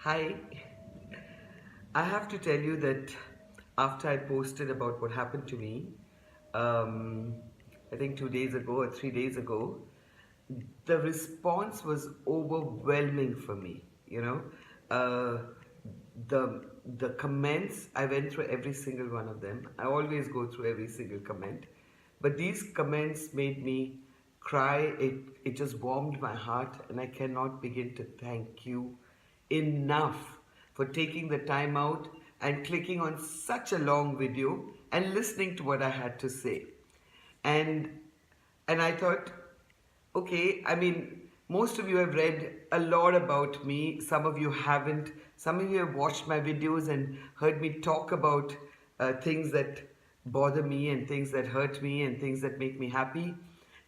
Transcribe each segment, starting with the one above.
Hi, I have to tell you that after I posted about what happened to me, um, I think 2 days ago or 3 days ago, the response was overwhelming for me. Uh, the comments, I went through every single one of them. I always go through every single comment, but these comments made me cry. It just warmed my heart, and I cannot begin to thank you enough for taking the time out and clicking on such a long video and listening to what I had to say. And and I thought, okay, I mean, most of you have read a lot about me. Some of you haven't. Some of you have watched my videos and heard me talk about things that bother me and things that hurt me and things that make me happy.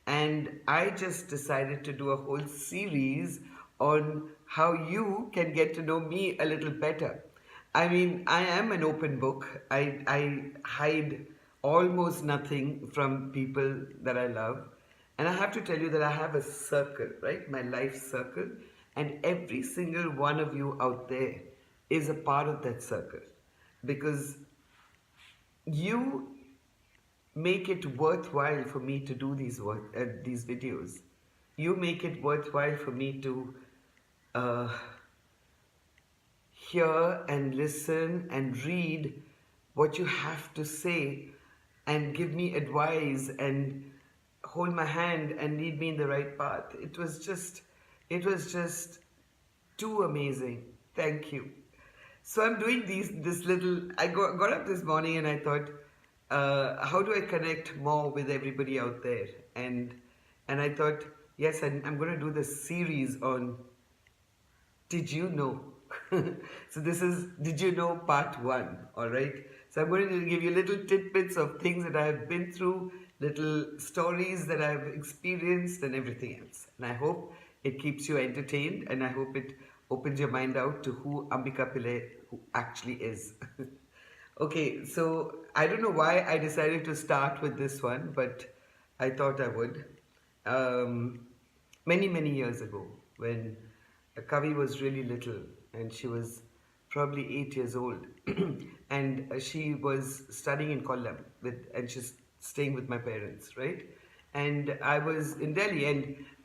And I just decided to do a whole series on how you can get to know me a little better. I mean, I am an open book. I hide almost nothing from people that I love. And I have to tell you that I have a circle, right? My life circle. And every single one of you out there is a part of that circle. Because you make it worthwhile for me to do these videos. You make it worthwhile for me to uh, hear and listen and read what you have to say and give me advice and hold my hand and lead me in the right path. It was just too amazing. Thank you. So I'm doing this little. I got up this morning and I thought, how do I connect more with everybody out there? And I thought, yes, I'm going to do this series on did you know? So this is Did You Know Part 1, alright? So I'm going to give you little tidbits of things that I have been through, little stories that I've experienced and everything else. And I hope it keeps you entertained and I hope it opens your mind out to who Ambika Pillai who actually is. Okay, so I don't know why I decided to start with this one, but I thought I would. Um, many years ago, when Kavi was really little and she was probably 8 years old, and she was studying in Kollam and she's staying with my parents, right? And I was in Delhi,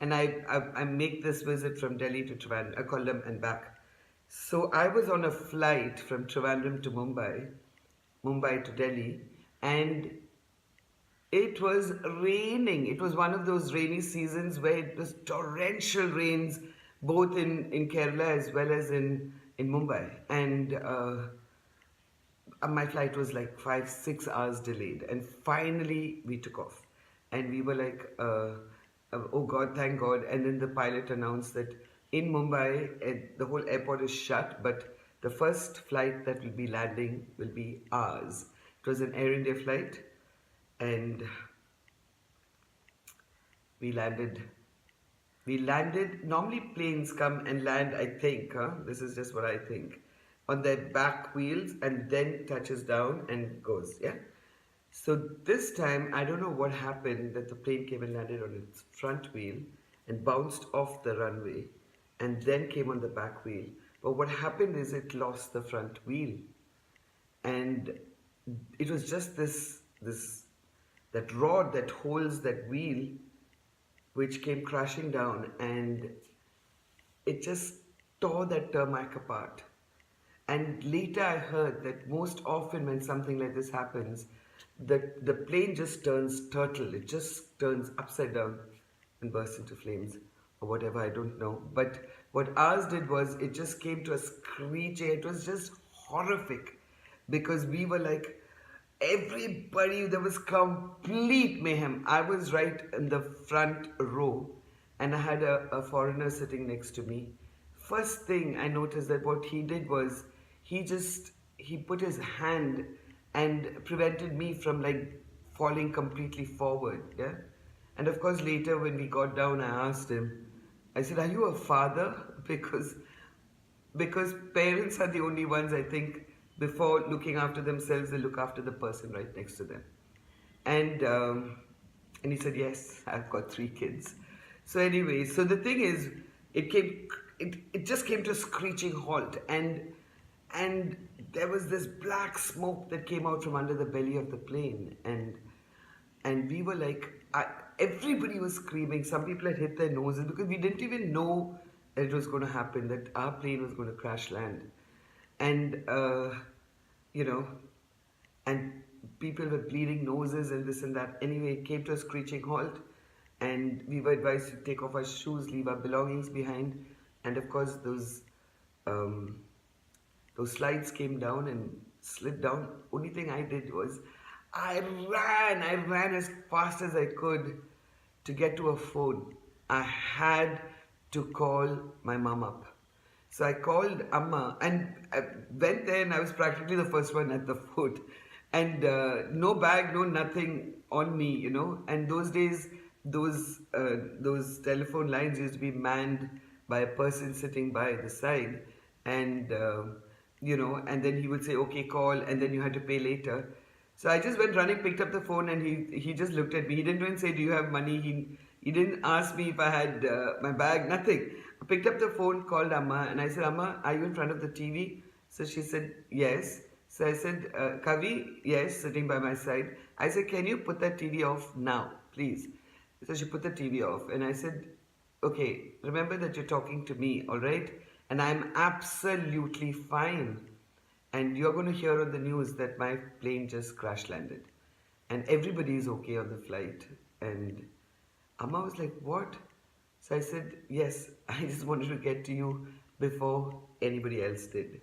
and I make this visit from Delhi to Kollam and back. So I was on a flight from Trivandrum to Mumbai to Delhi, and it was raining. It was one of those rainy seasons where it was torrential rains, both in Kerala as well as in Mumbai. And my flight was like 5, 6 hours delayed. And finally, we took off. And we were like, oh God, thank God. And then the pilot announced that in Mumbai, the whole airport is shut, but the first flight that will be landing will be ours. It was an Air India flight, and we landed. We landed. Normally, planes come and land, I think, this is just what I think, on their back wheels and then touches down and goes, yeah? So this time, I don't know what happened that the plane came and landed on its front wheel and bounced off the runway and then came on the back wheel. But what happened is it lost the front wheel, and it was just this that rod that holds that wheel which came crashing down, and it just tore that tarmac apart. And later I heard that most often when something like this happens, the plane just turns turtle. It just turns upside down and bursts into flames or whatever, I don't know. But what ours did was it just came to a screeching. It was just horrific because we were like, everybody, there was complete mayhem. I was right in the front row and I had a foreigner sitting next to me. First thing I noticed that what he did was he put his hand and prevented me from like falling completely forward, yeah? And of course later when we got down I asked him, I said, are you a father? Because parents are the only ones, I think, before looking after themselves, they look after the person right next to them. And and he said, yes, I've got 3 kids. So anyway, so the thing is, it came it just came to a screeching halt, and there was this black smoke that came out from under the belly of the plane, and we were like, everybody was screaming. Some people had hit their noses because we didn't even know that it was going to happen, that our plane was going to crash land. And, you know, and people were bleeding noses and this and that. Anyway, it came to a screeching halt, and we were advised to take off our shoes, leave our belongings behind, and of course um, those slides came down and slid down. Only thing I did was I ran as fast as I could to get to a phone. I had to call my mom up. So I called Amma and I went there, and I was practically the first one at the foot. And no bag, no nothing on me, you know. And those days, those telephone lines used to be manned by a person sitting by the side. And, you know, and then he would say, okay, call, and then you had to pay later. So I just went running, picked up the phone, and he just looked at me. He didn't even say, do you have money? He didn't ask me if I had my bag, nothing. I picked up the phone, called Amma, and I said, Amma, are you in front of the TV? So she said, yes. So I said, Kavi, yes, sitting by my side. I said, can you put that TV off now, please? So she put the TV off, and I said, okay, remember that you're talking to me, all right? And I'm absolutely fine. And you're going to hear on the news that my plane just crash landed. And everybody is okay on the flight. And Amma was like, what? So I said, yes, I just wanted to get to you before anybody else did.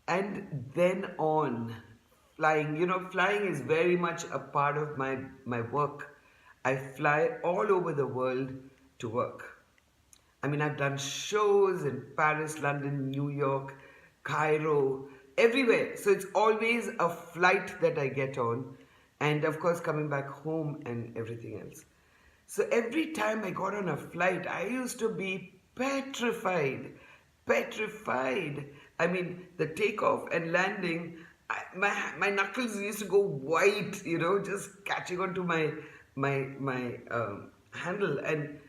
And then on, flying. You know, flying is very much a part of my work. I fly all over the world to work. I mean, I've done shows in Paris, London, New York, Cairo, everywhere. So it's always a flight that I get on. And of course, coming back home and everything else. So every time I got on a flight, I used to be petrified. Petrified. I mean, the takeoff and landing, my knuckles used to go white, you know, just catching onto my handle. And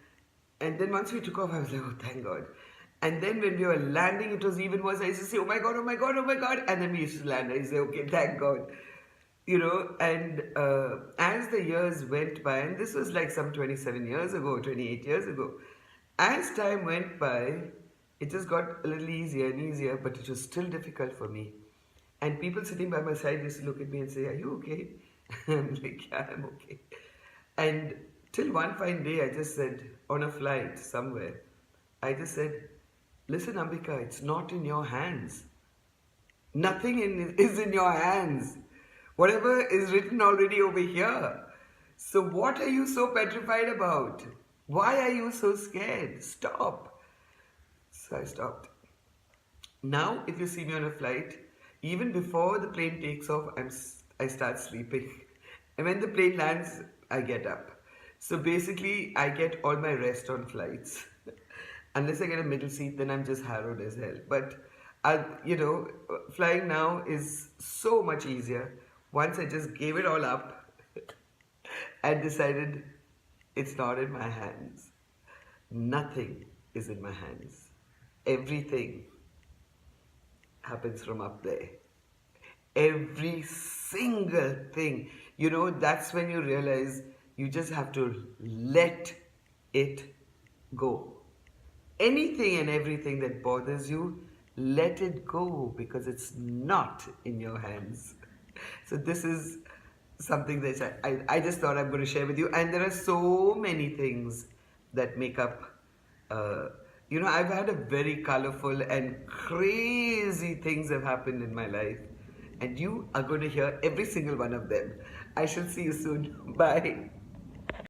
then once we took off, I was like, oh, thank God. And then when we were landing, it was even worse. I used to say, oh my God, oh my God, oh my God. And then we used to land. I used to say, okay, thank God. You know, and as the years went by, and this was like some 27 years ago, 28 years ago, as time went by, it just got a little easier and easier, but it was still difficult for me. And people sitting by my side used to look at me and say, are you okay? I'm like, yeah, I'm okay. And till one fine day, I just said, on a flight somewhere, I just said, listen, Ambika, it's not in your hands. Nothing is in your hands. Whatever is written already over here. So what are you so petrified about? Why are you so scared? Stop. So I stopped. Now, if you see me on a flight, even before the plane takes off, I start sleeping. And when the plane lands, I get up. So basically, I get all my rest on flights. Unless I get a middle seat, then I'm just harrowed as hell. But, you know, flying now is so much easier. Once I just gave it all up and decided it's not in my hands. Nothing is in my hands. Everything happens from up there. Every single thing. You know, that's when you realize you just have to let it go. Anything and everything that bothers you, let it go, because it's not in your hands. So this is something that I just thought I'm going to share with you. And there are so many things that make up, you know, I've had a very colorful and crazy things have happened in my life. And you are going to hear every single one of them. I shall see you soon. Bye.